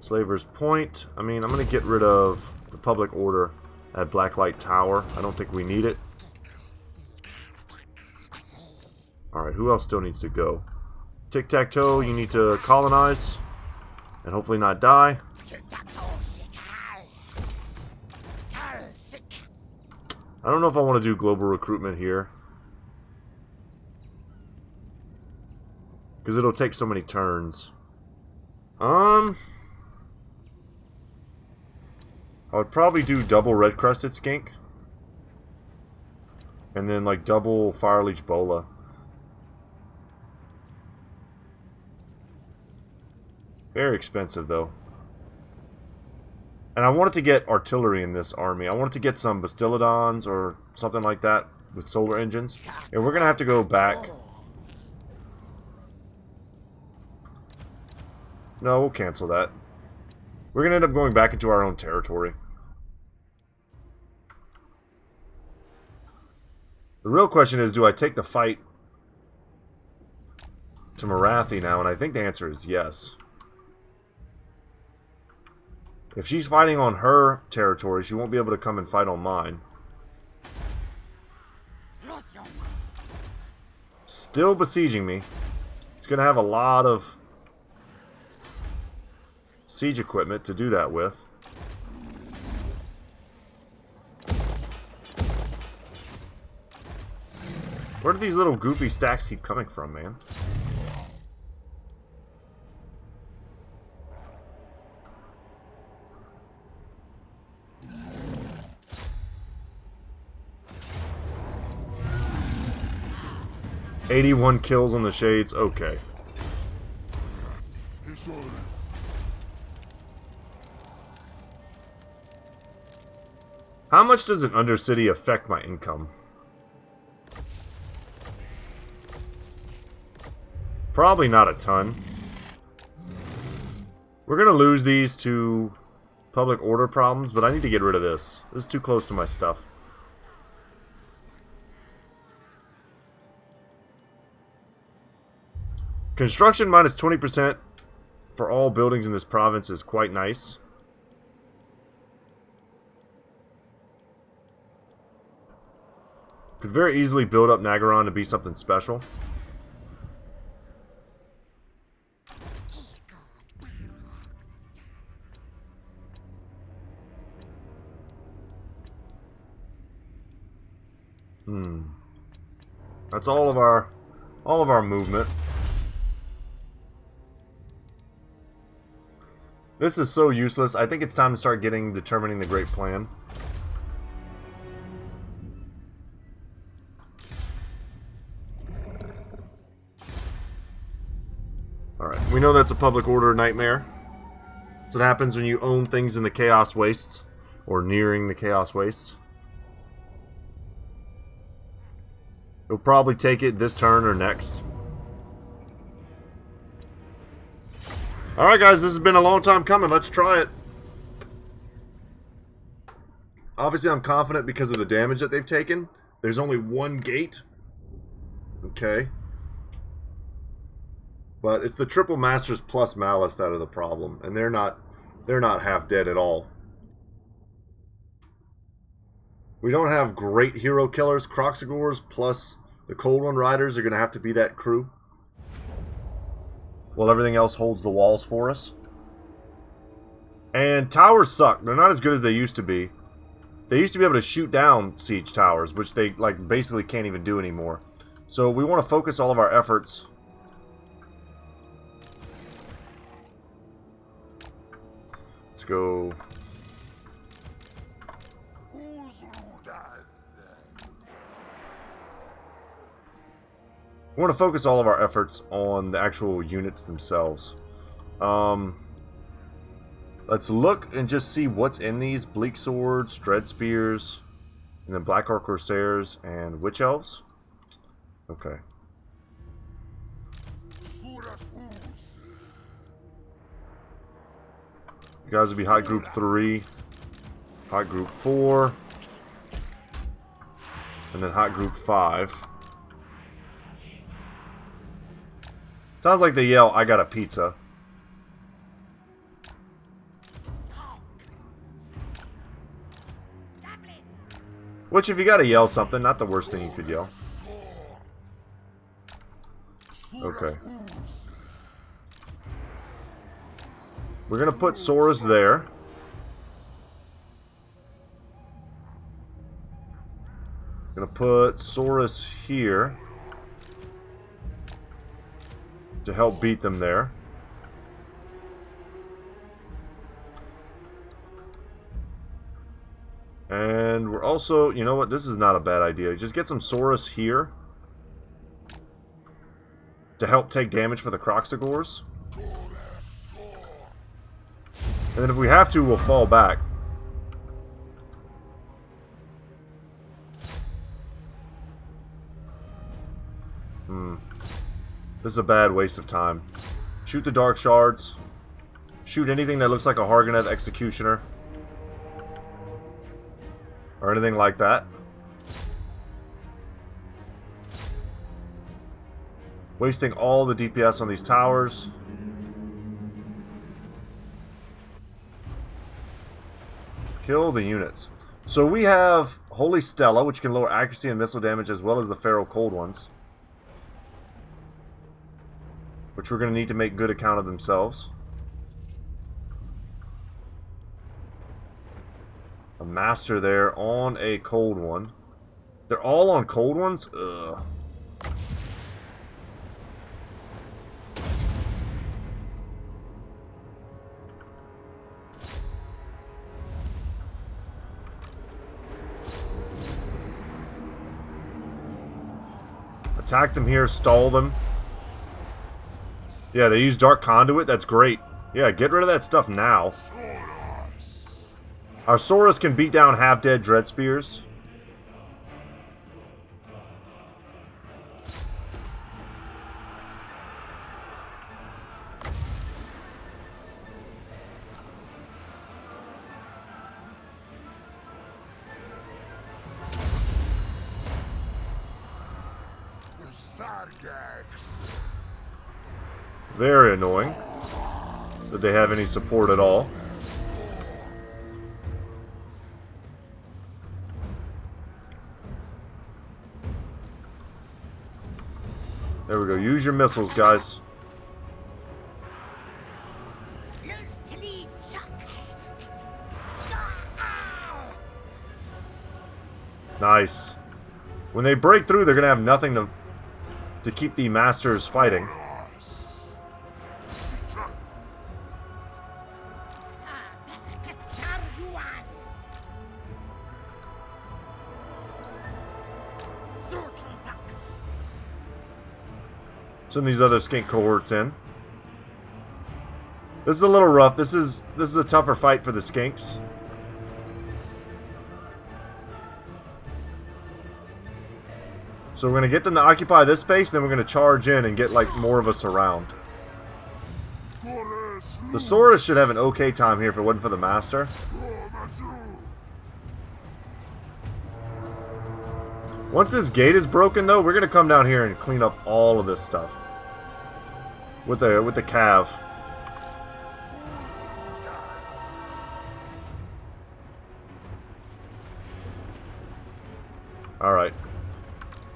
Slaver's Point. I mean, I'm going to get rid of the public order. That blacklight tower. I don't think we need it. Alright, who else still needs to go? Tic-tac-toe, you need to colonize. And hopefully not die. I don't know if I want to do global recruitment here. Because it'll take so many turns. I would probably do double red-crested skink. And then like double fire leech bola. Very expensive though. And I wanted to get artillery in this army. I wanted to get some Bastillodons or something like that with solar engines. And we're going to have to go back. No, we'll cancel that. We're going to end up going back into our own territory. The real question is, do I take the fight to Marathi now? And I think the answer is yes. If she's fighting on her territory, she won't be able to come and fight on mine. Still besieging me. It's going to have a lot of siege equipment to do that with. Where do these little goofy stacks keep coming from, man? "81 kills on the shades." Okay. How much does an undercity affect my income? Probably not a ton. We're going to lose these to public order problems, but I need to get rid of this. This is too close to my stuff. Construction minus 20% for all buildings in this province is quite nice. Could very easily build up Nagaron to be something special. That's all of our movement. This is so useless. I think it's time to start determining the Great Plan. Alright, we know that's a public order nightmare. That's what happens when you own things in the Chaos Wastes, or nearing the Chaos Wastes. You'll probably take it this turn or next. Alright guys, this has been a long time coming. Let's try it. Obviously I'm confident because of the damage that they've taken. There's only one gate. Okay. But it's the Triple Masters plus Malus that are the problem. And they're not half dead at all. We don't have great hero killers. Croxagors plus the Cold One Riders are going to have to be that crew. While everything else holds the walls for us. And towers suck. They're not as good as they used to be. They used to be able to shoot down siege towers, which they like basically can't even do anymore. So we want to focus all of our efforts. Let's go. We want to focus all of our efforts on the actual units themselves. Let's look and just see what's in these. Bleak Swords, Dread Spears, and then Black Orc Corsairs and Witch Elves. Okay. You guys will be Hot Group 3, Hot Group 4, and then Hot Group 5. Sounds like they yell, "I got a pizza." Which, if you gotta yell something, not the worst thing you could yell. Okay. We're gonna put Sora's there. Gonna put Sora's here to help beat them there. And we're also, you know what, this is not a bad idea. Just get some Soras here to help take damage for the Croxagores. And then if we have to, we'll fall back. This is a bad waste of time. Shoot the Dark Shards. Shoot anything that looks like a Hargoneth Executioner. Or anything like that. Wasting all the DPS on these towers. Kill the units. So we have Holy Stella, which can lower accuracy and missile damage as well as the Feral Cold ones. Which we're going to need to make good account of themselves. A Master there on a cold one. They're all on cold ones? Ugh. Attack them here, stall them. Yeah, they use Dark Conduit, that's great. Yeah, get rid of that stuff now. Our Soras can beat down half-dead Dread Spears. Very annoying that they have any support at all. There we go. Use your missiles, guys. Nice. When they break through, they're going to have nothing to keep the Masters fighting. Send these other skink cohorts in. This is a little rough. This is a tougher fight for the skinks. So we're going to get them to occupy this space, then we're going to charge in and get like more of a surround. The Soras should have an okay time here if it wasn't for the Master. Once this gate is broken though, we're going to come down here and clean up all of this stuff. With the cav. Alright.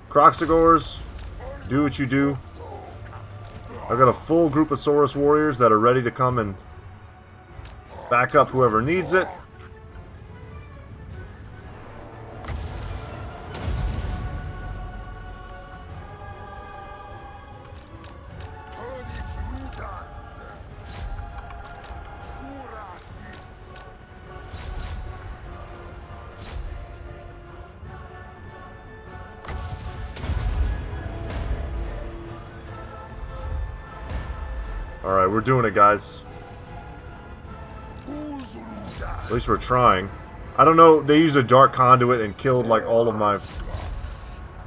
Croxagores, do what you do. I've got a full group of Saurus warriors that are ready to come and back up whoever needs it. Alright, we're doing it, guys. At least we're trying. I don't know, they used a Dark Conduit and killed like all of my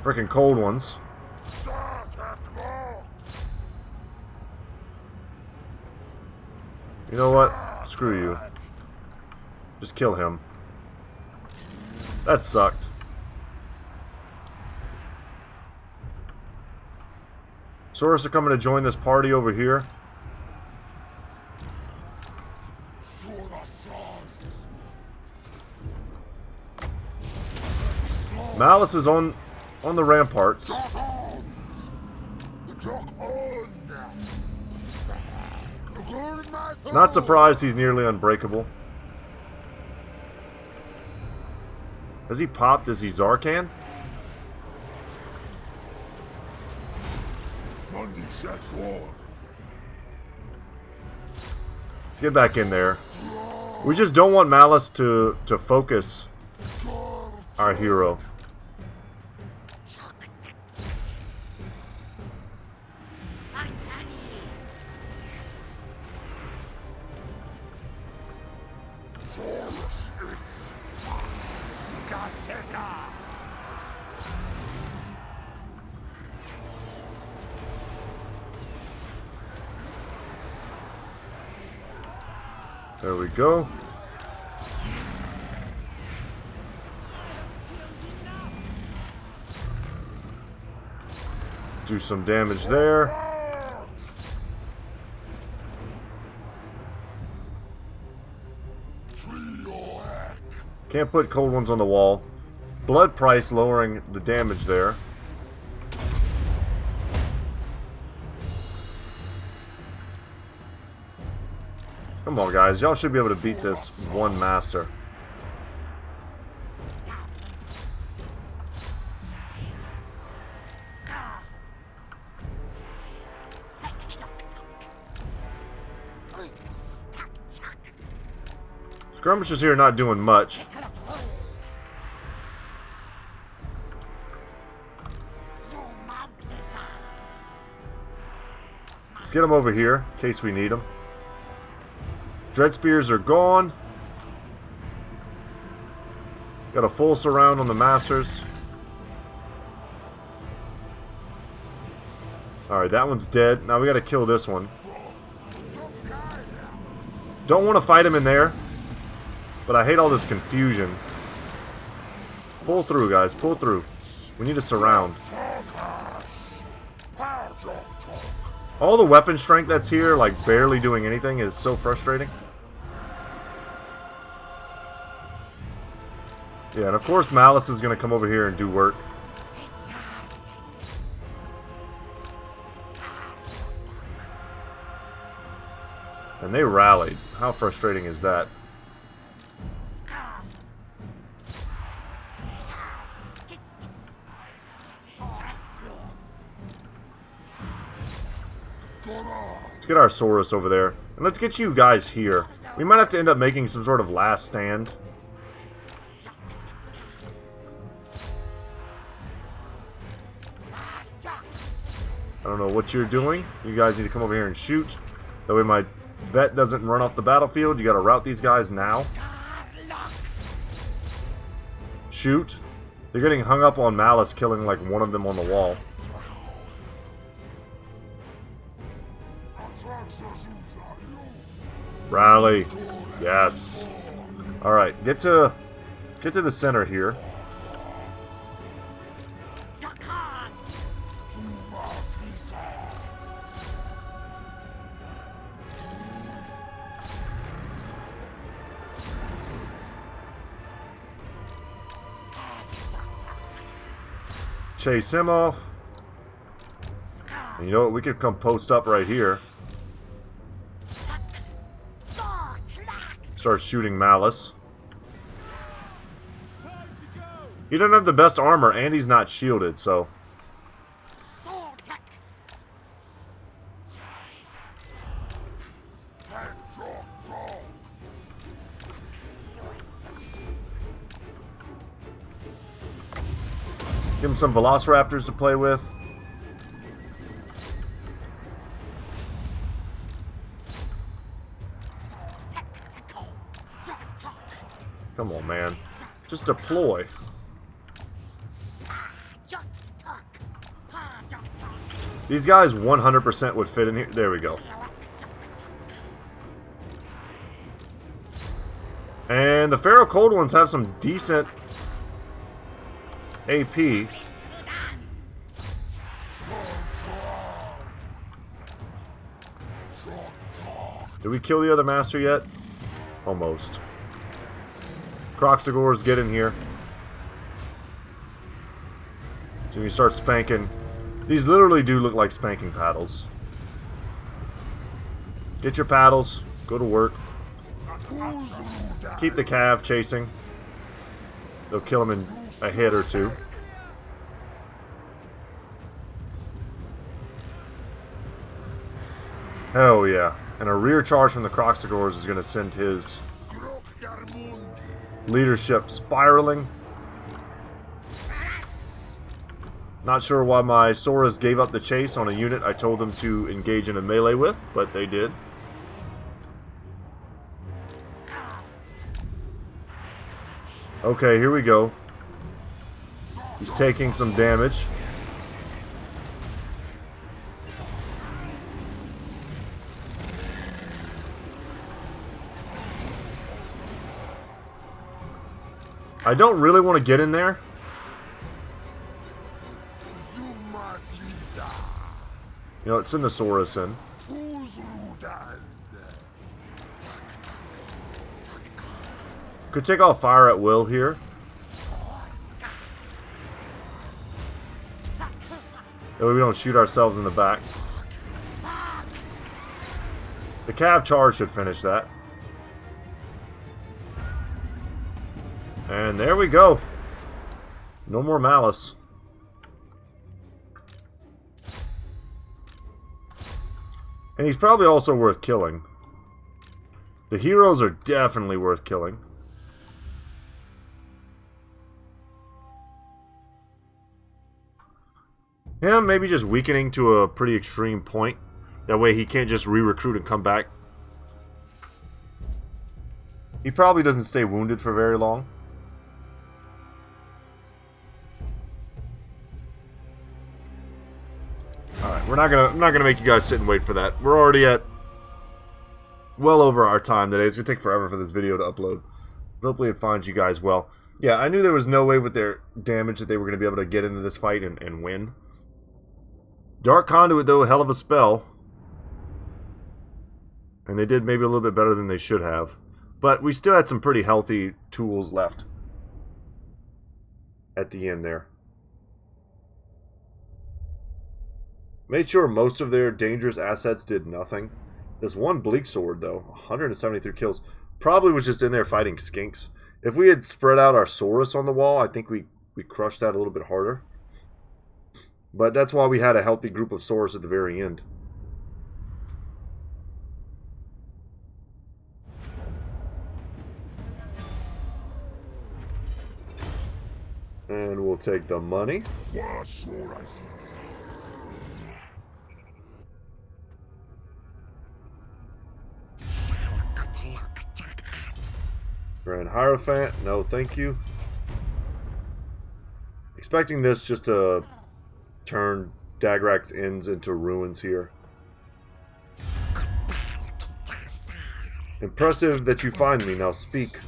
freaking cold ones. You know what? Screw you. Just kill him. That sucked. Saurus are coming to join this party over here. Malus is on the ramparts. Not surprised he's nearly unbreakable. Has he popped? Is he Zarkan? Let's get back in there. We just don't want Malus to focus our hero. There we go. Do some damage there. Can't put cold ones on the wall. Blood price lowering the damage there. Come on, guys. Y'all should be able to beat this one master. Skirmishers here not doing much. Let's get them over here in case we need them. Dread Spears are gone. Got a full surround on the Masters. Alright, that one's dead. Now we gotta kill this one. Don't want to fight him in there. But I hate all this confusion. Pull through, guys. Pull through. We need a surround. All the weapon strength that's here, like barely doing anything, is so frustrating. Yeah, and of course Malus is going to come over here and do work. And they rallied. How frustrating is that? Let's get our Saurus over there. And let's get you guys here. We might have to end up making some sort of last stand. I don't know what you're doing. You guys need to come over here and shoot. That way my vet doesn't run off the battlefield. You gotta route these guys now. Shoot. They're getting hung up on Malus killing like one of them on the wall. Rally. Yes. Alright, get to the center here. Chase him off. And you know what? We could come post up right here. Start shooting Malus. He doesn't have the best armor, and he's not shielded, so... Give him some Velociraptors to play with. Come on, man. Just deploy. These guys 100% would fit in here. There we go. And the Pharaoh Cold ones have some decent AP. Did we kill the other master yet? Almost. Croxagores, get in here. when you start spanking, these literally do look like spanking paddles. Get your paddles, go to work. Keep the cav chasing. They'll kill him in a hit or two. Hell yeah. And a rear charge from the Croxagores is going to send his leadership spiraling. Not sure why my Soras gave up the chase on a unit I told them to engage in a melee with, but they did. Okay, here we go. He's taking some damage. I don't really want to get in there. You know, send the Soras in. Could take off fire at will here. That way we don't shoot ourselves in the back. The cav charge should finish that. And there we go. No more Malus. And he's probably also worth killing. The heroes are definitely worth killing. Him maybe just weakening to a pretty extreme point. That way he can't just re-recruit and come back. He probably doesn't stay wounded for very long. Alright, I'm not gonna make you guys sit and wait for that. We're already at well over our time today. It's gonna take forever for this video to upload. But hopefully it finds you guys well. Yeah, I knew there was no way with their damage that they were gonna be able to get into this fight and win. Dark Conduit, though, a hell of a spell. And they did maybe a little bit better than they should have. But we still had some pretty healthy tools left at the end there. Made sure most of their dangerous assets did nothing. This one Bleak Sword, though, 173 kills, probably was just in there fighting skinks. If we had spread out our Saurus on the wall, I think we crushed that a little bit harder. But that's why we had a healthy group of Saurus at the very end. And we'll take the money. Grand Hierophant, no thank you. Expecting this just to turn Dagrak's ends into ruins here. Impressive that you find me, now speak.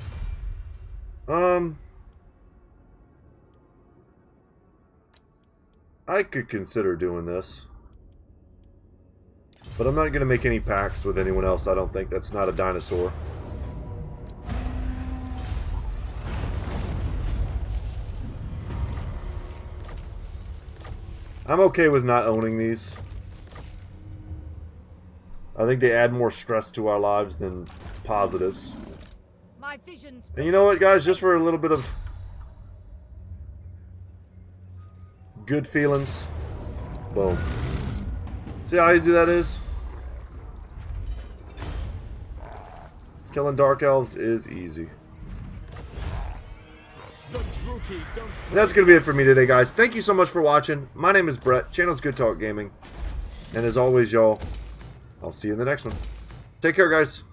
I could consider doing this. But I'm not going to make any pacts with anyone else, I don't think. That's not a dinosaur. I'm okay with not owning these. I think they add more stress to our lives than positives. And you know what, guys? Just for a little bit of good feelings. Boom. See how easy that is? Killing Dark Elves is easy. And that's going to be it for me today, guys. Thank you so much for watching. My name is Brett. Channel's Goodtalk Gaming. And as always, y'all, I'll see you in the next one. Take care, guys.